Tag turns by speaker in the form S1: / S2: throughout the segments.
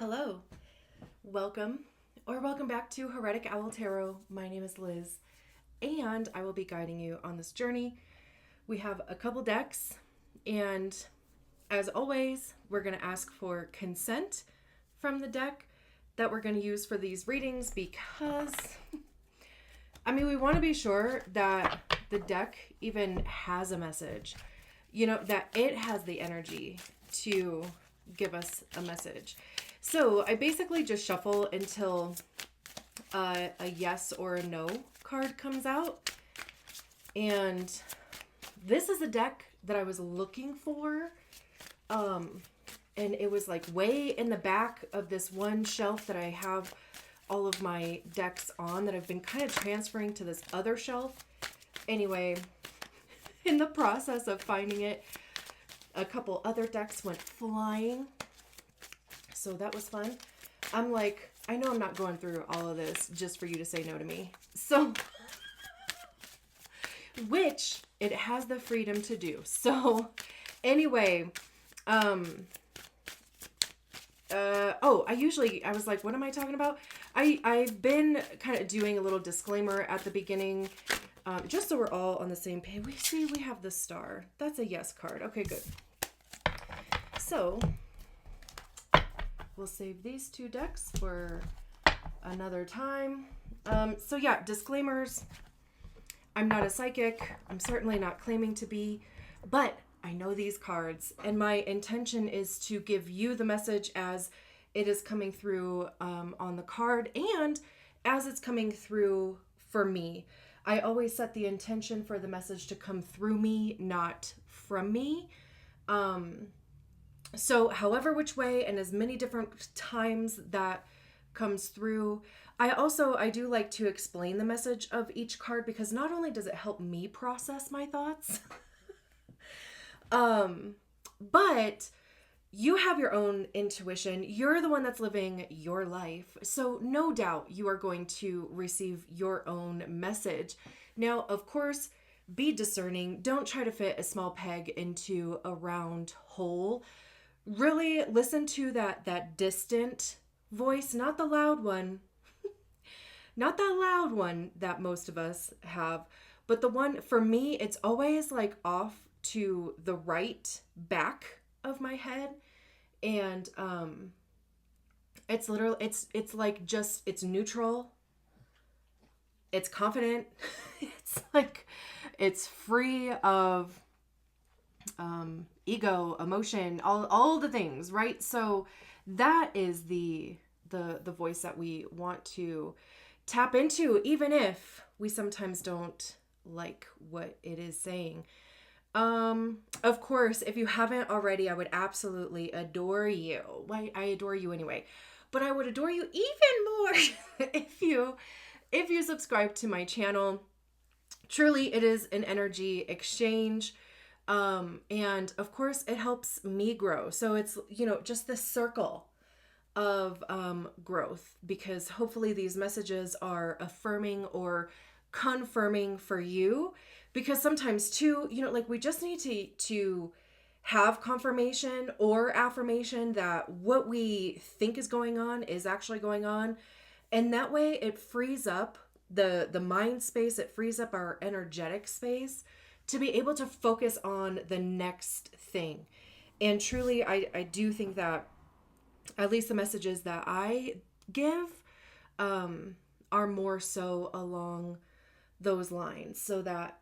S1: Hello, welcome or welcome back to Heretic Owl Tarot. My name is Liz and I will be guiding you on this journey. We have a couple decks and as always, we're going to ask for consent from the deck that we're going to use for these readings because, we want to be sure that the deck even has a message, that it has the energy to give us a message. So I basically just shuffle until a yes or a no card comes out. And this is a deck that I was looking for. And it was like way in the back of this one shelf that I have all of my decks on that I've been kind of transferring to this other shelf. Anyway, in the process of finding it, a couple other decks went flying. So that was fun. I'm like, I know I'm not going through all of this just for you to say no to me. So, which it has the freedom to do. So, anyway, I was like, what am I talking about? I've been kind of doing a little disclaimer at the beginning, just so we're all on the same page. We have the star. That's a yes card. Okay, good. So, we'll save these two decks for another time. So yeah, disclaimers. I'm not a psychic. I'm certainly not claiming to be, but I know these cards and my intention is to give you the message as it is coming through on the card and as it's coming through for me. I always set the intention for the message to come through me, not from me. So however which way and as many different times that comes through, I do like to explain the message of each card because not only does it help me process my thoughts, but you have your own intuition. You're the one that's living your life. So no doubt you are going to receive your own message. Now, of course, be discerning. Don't try to fit a small peg into a round hole. Really listen to that distant voice, not the loud one, not that loud one that most of us have, but the one for me, it's always like off to the right back of my head. And, it's literally, it's like just, it's neutral. It's confident. It's like, it's free of, ego, emotion, all the things, right? So that is the voice that we want to tap into, even if we sometimes don't like what it is saying. Of course, if you haven't already, I would absolutely adore you. Well, I adore you anyway, but I would adore you even more if you subscribe to my channel. Truly, it is an energy exchange. And of course it helps me grow. So it's, just this circle of, growth, because hopefully these messages are affirming or confirming for you, because sometimes too, we just need to have confirmation or affirmation that what we think is going on is actually going on. And that way it frees up the mind space. It frees up our energetic space to be able to focus on the next thing. And truly, I do think that at least the messages that I give are more so along those lines, so that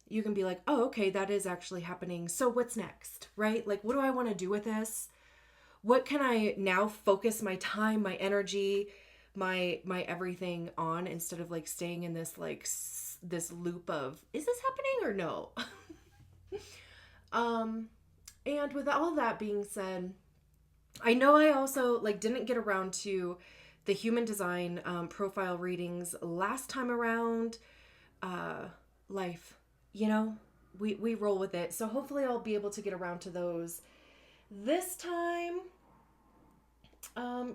S1: you can be like, oh, okay, that is actually happening. So what's next, right? Like, what do I want to do with this? What can I now focus my time, my energy, my everything on, instead of like staying in this this loop of, is this happening or no? And with all that being said, I know I also didn't get around to the human design profile readings last time around. Life, we roll with it. So hopefully I'll be able to get around to those this time,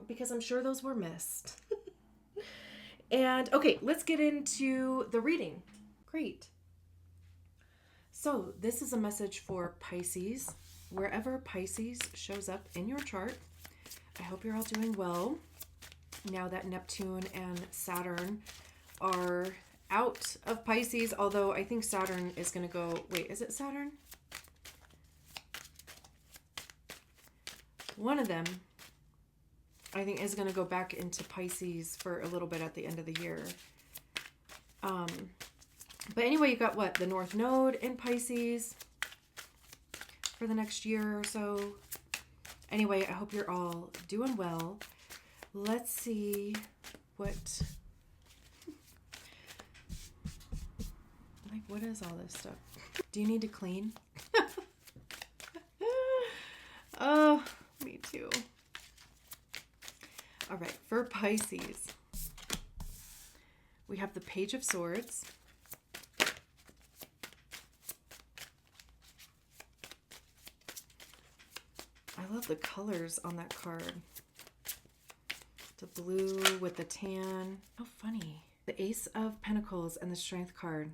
S1: because I'm sure those were missed. And okay, let's get into the reading. Great. So this is a message for Pisces. Wherever Pisces shows up in your chart, I hope you're all doing well now that Neptune and Saturn are out of Pisces, although I think Saturn is going to go, wait, is it Saturn? One of them, I think, is going to go back into Pisces for a little bit at the end of the year. But anyway, you got what? The North Node in Pisces for the next year or so. Anyway, I hope you're all doing well. Let's see what is all this stuff? Do you need to clean? Oh, me too. All right, for Pisces, we have the Page of Swords. I love the colors on that card. The blue with the tan. How funny. The Ace of Pentacles and the Strength card.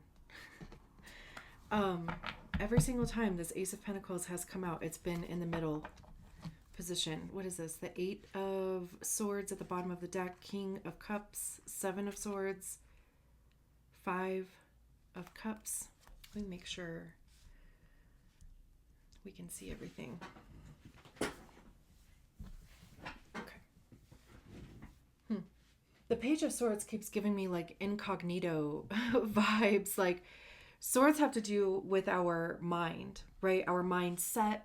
S1: Every single time this Ace of Pentacles has come out, it's been in the middle position. What is this? The Eight of Swords at the bottom of the deck, King of Cups, Seven of Swords, Five of Cups. Let me make sure we can see everything. Okay. The Page of Swords keeps giving me like incognito vibes. Like, swords have to do with our mind, right? Our mindset,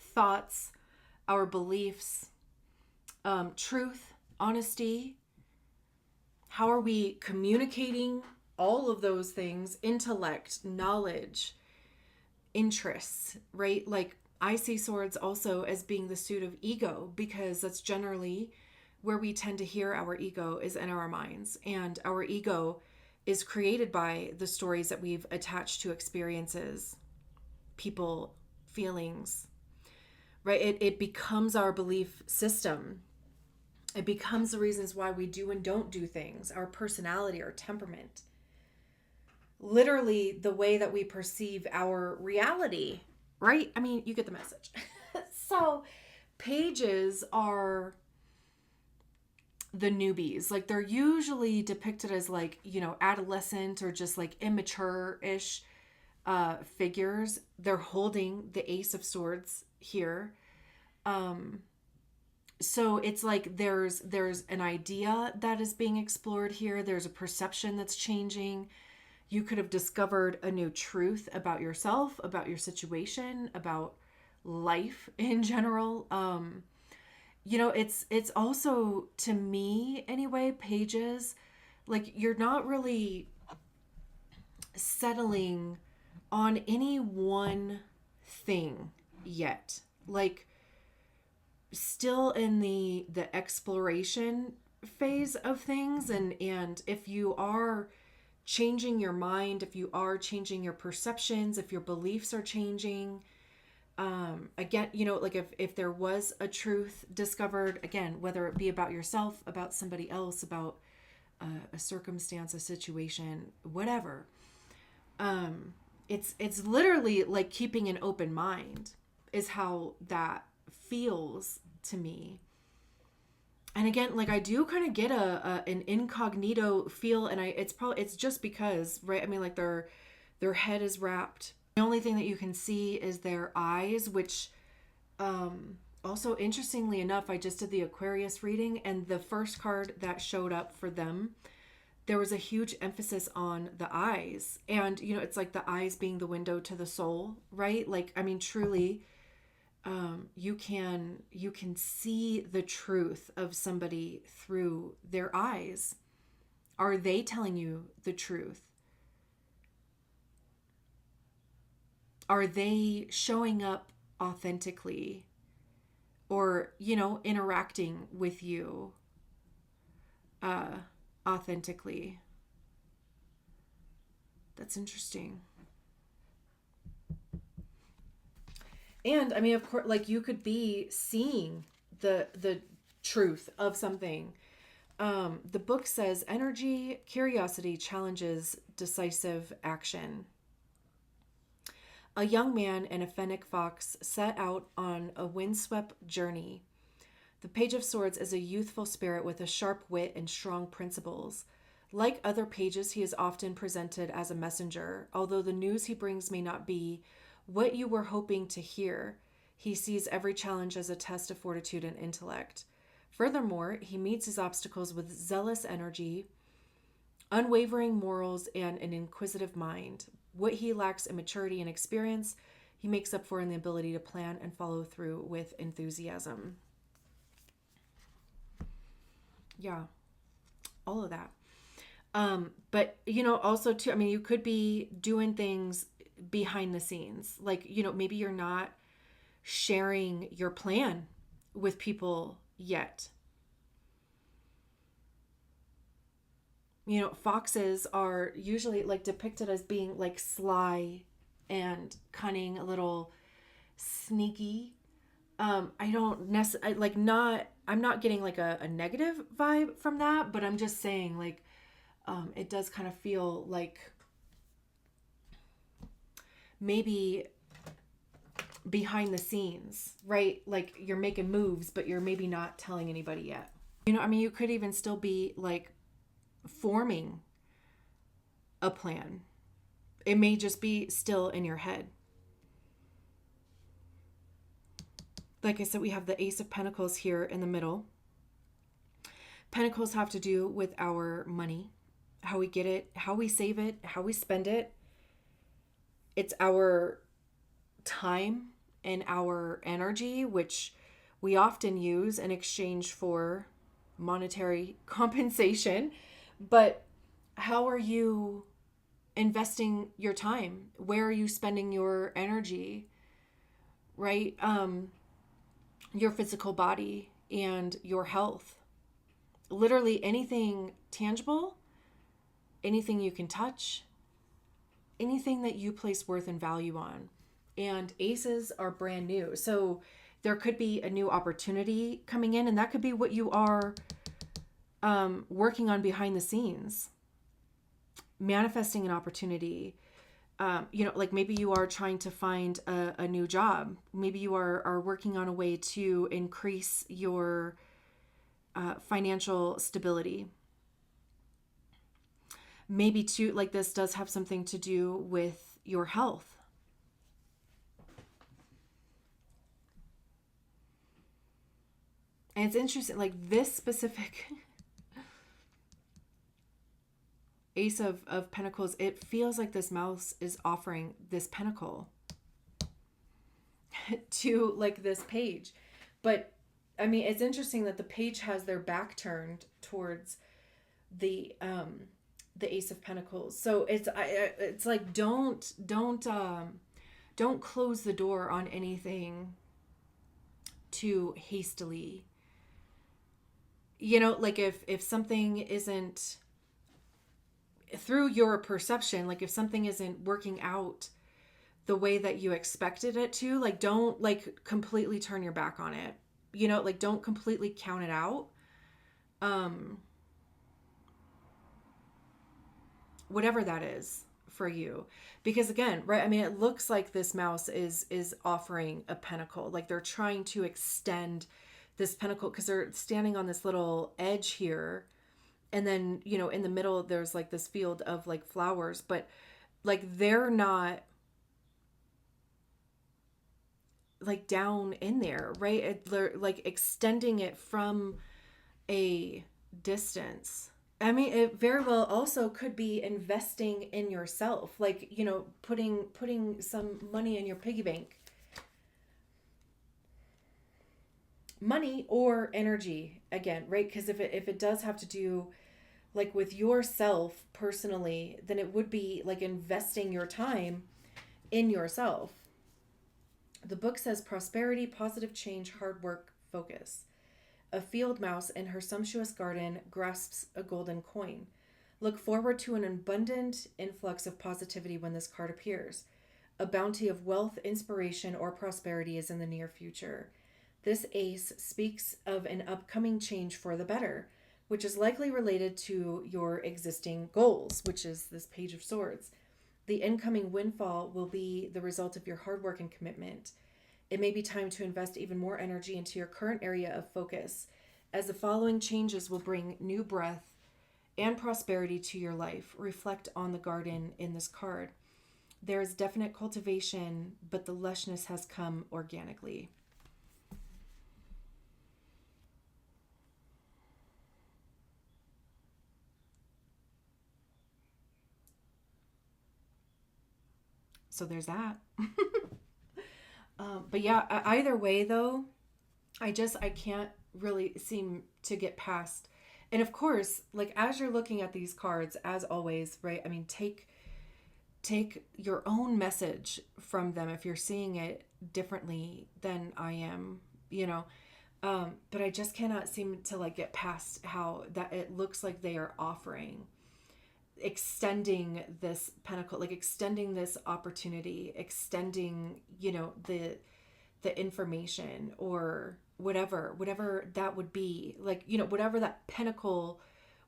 S1: thoughts, our beliefs, truth, honesty. How are we communicating all of those things? Intellect, knowledge, interests, right? Like, I see swords also as being the suit of ego, because that's generally where we tend to hear our ego is in our minds. And our ego is created by the stories that we've attached to experiences, people, feelings, right? It becomes our belief system. It becomes the reasons why we do and don't do things, our personality, our temperament. Literally the way that we perceive our reality, right? I mean, you get the message. So pages are the newbies. Like, they're usually depicted as like, you know, adolescent or just like immature-ish figures. They're holding the Ace of Swords here. So it's like there's an idea that is being explored here. There's a perception that's changing. You could have discovered a new truth about yourself, about your situation, about life in general. You know, it's also, to me anyway, pages, like, you're not really settling on any one thing yet. Like, still in the exploration phase of things. And if you are changing your mind, if you are changing your perceptions, if your beliefs are changing, again, you know, like if there was a truth discovered, again, whether it be about yourself, about somebody else, about a circumstance, a situation, whatever, it's literally like keeping an open mind is how that feels to me. And again, like, I do kind of get an incognito feel, and it's just because, right? I mean, like, their head is wrapped. The only thing that you can see is their eyes, which also, interestingly enough, I just did the Aquarius reading, and the first card that showed up for them, there was a huge emphasis on the eyes. And, you know, it's like the eyes being the window to the soul, right? Like, I mean, truly, you can see the truth of somebody through their eyes. Are they telling you the truth? Are they showing up authentically, or, you know, interacting with you authentically? That's interesting. And I mean, of course, like, you could be seeing the truth of something. The book says energy, curiosity challenges decisive action. A young man and a fennec fox set out on a windswept journey. The Page of Swords is a youthful spirit with a sharp wit and strong principles. Like other pages, he is often presented as a messenger. Although the news he brings may not be what you were hoping to hear, he sees every challenge as a test of fortitude and intellect. Furthermore, he meets his obstacles with zealous energy, unwavering morals, and an inquisitive mind. What he lacks in maturity and experience, he makes up for in the ability to plan and follow through with enthusiasm. Yeah, all of that. But, also too, you could be doing things behind the scenes. Like, maybe you're not sharing your plan with people yet. Foxes are usually like depicted as being like sly and cunning, a little sneaky. I don't necessarily like I'm not getting like a negative vibe from that, but I'm just saying like, it does kind of feel like maybe behind the scenes, right? Like you're making moves, but you're maybe not telling anybody yet. You could even still be like forming a plan. It may just be still in your head. Like I said, we have the Ace of Pentacles here in the middle. Pentacles have to do with our money, how we get it, how we save it, how we spend it. It's our time and our energy, which we often use in exchange for monetary compensation. But how are you investing your time? Where are you spending your energy? Right? Your physical body and your health. Literally anything tangible, anything you can touch, anything that you place worth and value on. And aces are brand new. So there could be a new opportunity coming in, and that could be what you are working on behind the scenes, manifesting an opportunity. Like maybe you are trying to find a new job. Maybe you are working on a way to increase your financial stability. Maybe too, like this does have something to do with your health. And it's interesting, like this specific Ace of Pentacles, it feels like this mouse is offering this pentacle to like this page. But it's interesting that the page has their back turned towards the Ace of Pentacles. So it's like don't close the door on anything too hastily. Like if something isn't through your perception, like if something isn't working out the way that you expected it to, like don't like completely turn your back on it. Like don't completely count it out. Whatever that is for you. Because again, right, it looks like this mouse is offering a pentacle. Like they're trying to extend this pentacle because they're standing on this little edge here. And then, in the middle, there's like this field of like flowers, but like they're not like down in there, right? They're like extending it from a distance. It very well also could be investing in yourself, like, putting some money in your piggy bank. Money or energy, again, right? Because if it does have to do like with yourself personally, then it would be like investing your time in yourself. The book says prosperity, positive change, hard work, focus. A field mouse in her sumptuous garden grasps a golden coin. Look forward to an abundant influx of positivity when this card appears. A bounty of wealth, inspiration, or prosperity is in the near future. This ace speaks of an upcoming change for the better, which is likely related to your existing goals, which is this Page of Swords. The incoming windfall will be the result of your hard work and commitment. It may be time to invest even more energy into your current area of focus, as the following changes will bring new breath and prosperity to your life. Reflect on the garden in this card. There is definite cultivation, but the lushness has come organically. So there's that. But yeah, either way though, I can't really seem to get past. And of course, like as you're looking at these cards, as always, right? I mean, take your own message from them if you're seeing it differently than I am, you know. But I just cannot seem to like get past how that it looks like they are offering, extending this pentacle, like extending this opportunity, extending, you know, the information or whatever that would be, like, you know, whatever that pentacle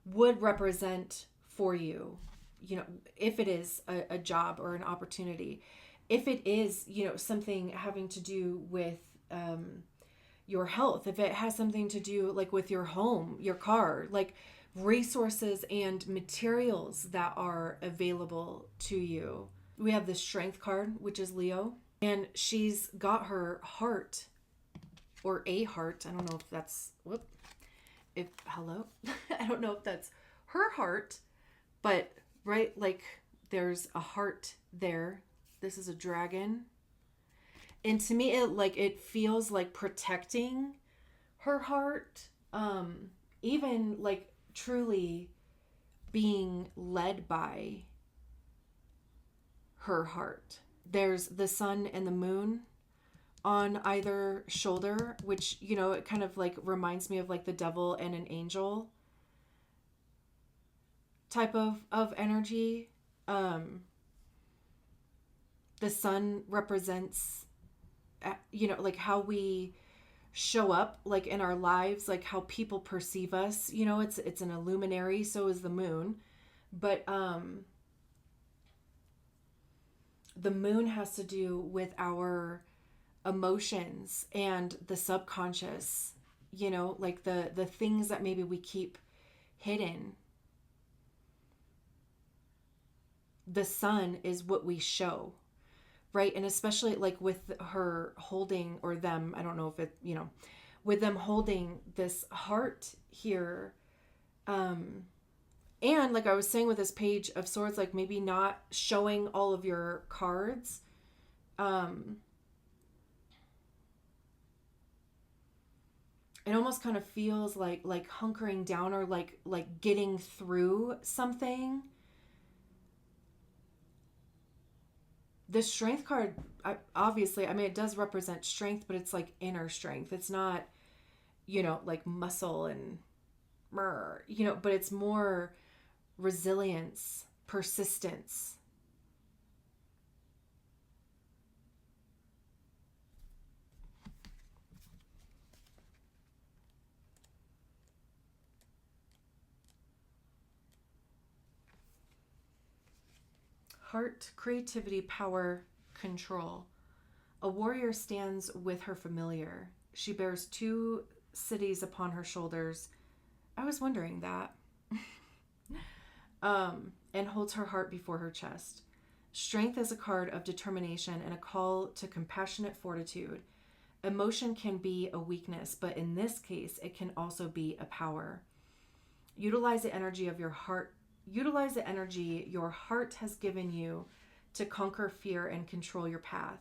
S1: would represent for you, you know, if it is a job or an opportunity, if it is, you know, something having to do with your health, if it has something to do like with your home, your car, like resources and materials that are available to you. We have the Strength card, which is Leo, and she's got her heart, or a heart. I don't know if that's, hello. I don't know if that's her heart, but right, like there's a heart there. This is a dragon. And to me, it feels like protecting her heart. Even like truly being led by her heart. There's the sun and the moon on either shoulder, which, you know, it kind of like reminds me of like the devil and an angel type of energy. The sun represents, you know, like how we show up like in our lives, like how people perceive us, you know, it's an illuminary. So is the moon, but the moon has to do with our emotions and the subconscious, you know, like the things that maybe we keep hidden. The sun is what we show, right? And especially like with her holding, or them, I don't know if it, you know, with them holding this heart here. And like I was saying with this Page of Swords, like maybe not showing all of your cards. It almost kind of feels like hunkering down, or like getting through something. The Strength card, obviously, I mean, it does represent strength, but it's like inner strength. It's not, you know, like muscle and, you know, but it's more resilience, persistence. Heart, creativity, power, control. A warrior stands with her familiar. She bears 2 cities upon her shoulders. I was wondering that. And holds her heart before her chest. Strength is a card of determination and a call to compassionate fortitude. Emotion can be a weakness, but in this case, it can also be a power. Utilize the energy of your heart. Utilize the energy your heart has given you to conquer fear and control your path.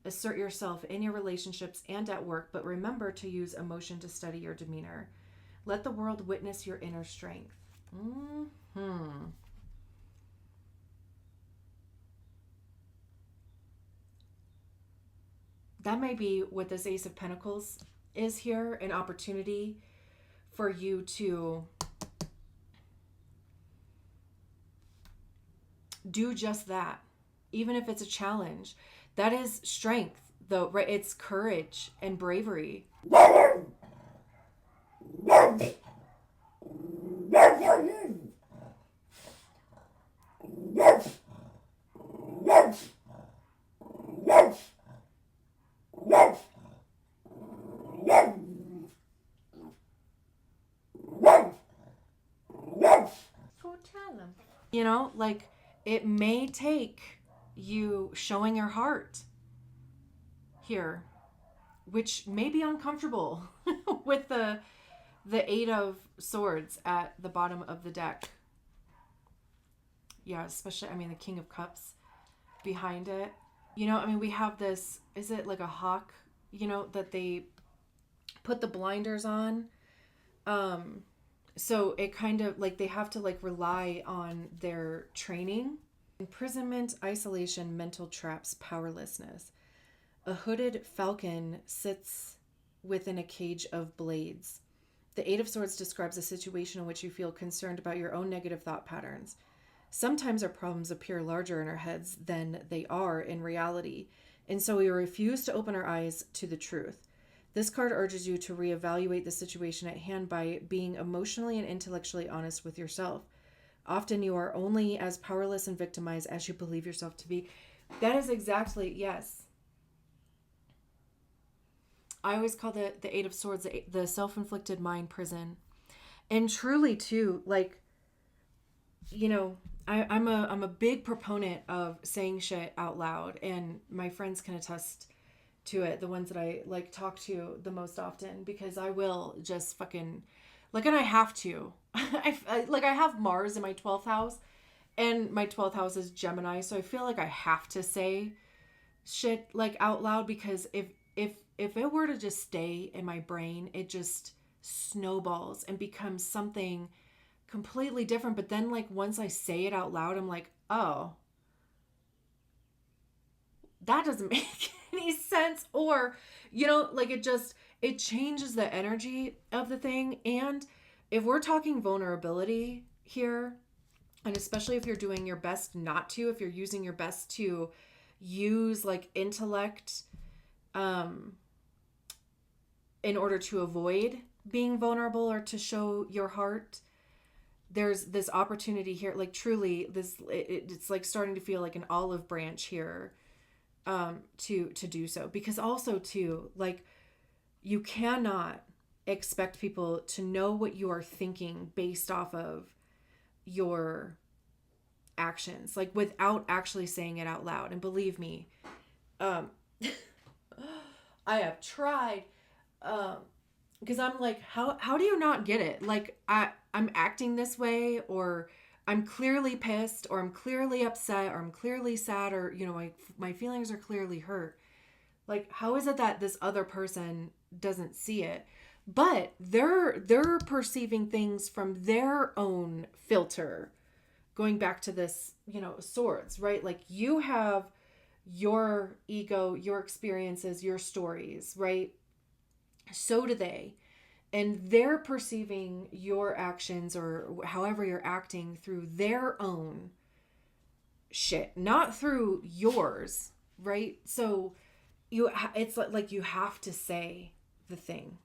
S1: Assert yourself in your relationships and at work, but remember to use emotion to steady your demeanor. Let the world witness your inner strength. That may be what this Ace of Pentacles is here, an opportunity for you to do just that, even if it's a challenge. That is strength, though, right? It's courage and bravery. You know, like it may take you showing your heart here, which may be uncomfortable with the 8 of Swords at the bottom of the deck. Yeah, especially, I mean, the King of Cups behind it. You know, I mean, we have this, is it like a hawk, you know, that they put the blinders on? Um, so it kind of like they have to like rely on their training. Imprisonment, isolation, mental traps, powerlessness. A hooded falcon sits within a cage of blades. The 8 of Swords describes a situation in which you feel concerned about your own negative thought patterns. Sometimes our problems appear larger in our heads than they are in reality, and so we refuse to open our eyes to the truth. This card urges you to reevaluate the situation at hand by being emotionally and intellectually honest with yourself. Often you are only as powerless and victimized as you believe yourself to be. That is exactly, yes. I always call the 8 of Swords the self-inflicted mind prison. And truly too, like, you know, I'm a big proponent of saying shit out loud, and my friends can attest to it, the ones that I like talk to the most often, because I will just fucking like, and I have to. I have Mars in my 12th house, and my 12th house is Gemini, so I feel like I have to say shit like out loud, because if it were to just stay in my brain, it just snowballs and becomes something completely different. But then like once I say it out loud, I'm like, oh, that doesn't make any sense. Or, you know, like it changes the energy of the thing. And if we're talking vulnerability here, and especially if you're doing your best not to, if you're using your best to use like intellect in order to avoid being vulnerable or to show your heart, there's this opportunity here, like truly this it's like starting to feel like an olive branch here, to do so. Because also too, like, you cannot expect people to know what you are thinking based off of your actions, like without actually saying it out loud. And believe me, um I have tried, because I'm like, how do you not get it? Like I'm acting this way, or I'm clearly pissed, or I'm clearly upset, or I'm clearly sad, or you know, my feelings are clearly hurt. Like, how is it that this other person doesn't see it? But they're perceiving things from their own filter. Going back to this, you know, swords, right? Like, you have your ego, your experiences, your stories, right? So do they. And they're perceiving your actions or however you're acting through their own shit, not through yours, right? So it's like you have to say the thing.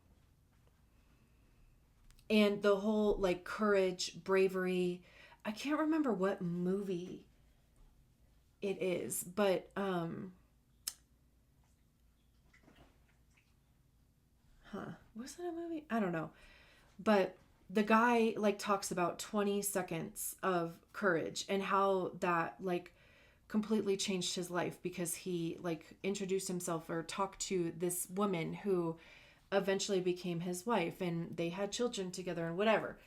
S1: And the whole like courage, bravery, I can't remember what movie it is, but was it a movie? I don't know. But the guy like talks about 20 seconds of courage and how that like completely changed his life, because he like introduced himself or talked to this woman who eventually became his wife, and they had children together and whatever.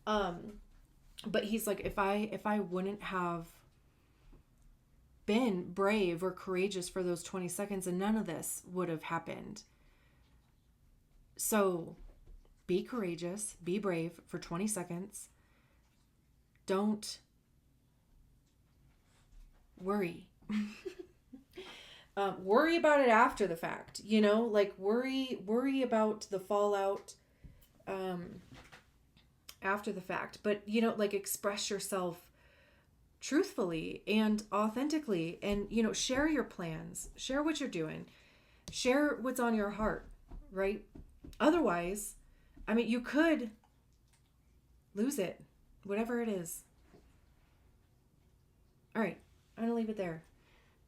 S1: But he's like, if I wouldn't have been brave or courageous for those 20 seconds, and none of this would have happened. So be courageous, be brave for 20 seconds. Don't worry. Worry about it after the fact, you know, like worry about the fallout after the fact. But, you know, like, express yourself truthfully and authentically, and, you know, share your plans, share what you're doing, share what's on your heart, right? Otherwise, I mean, you could lose it, whatever it is. All right, I'm gonna leave it there.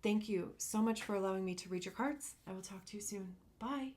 S1: Thank you so much for allowing me to read your cards. I will talk to you soon. Bye.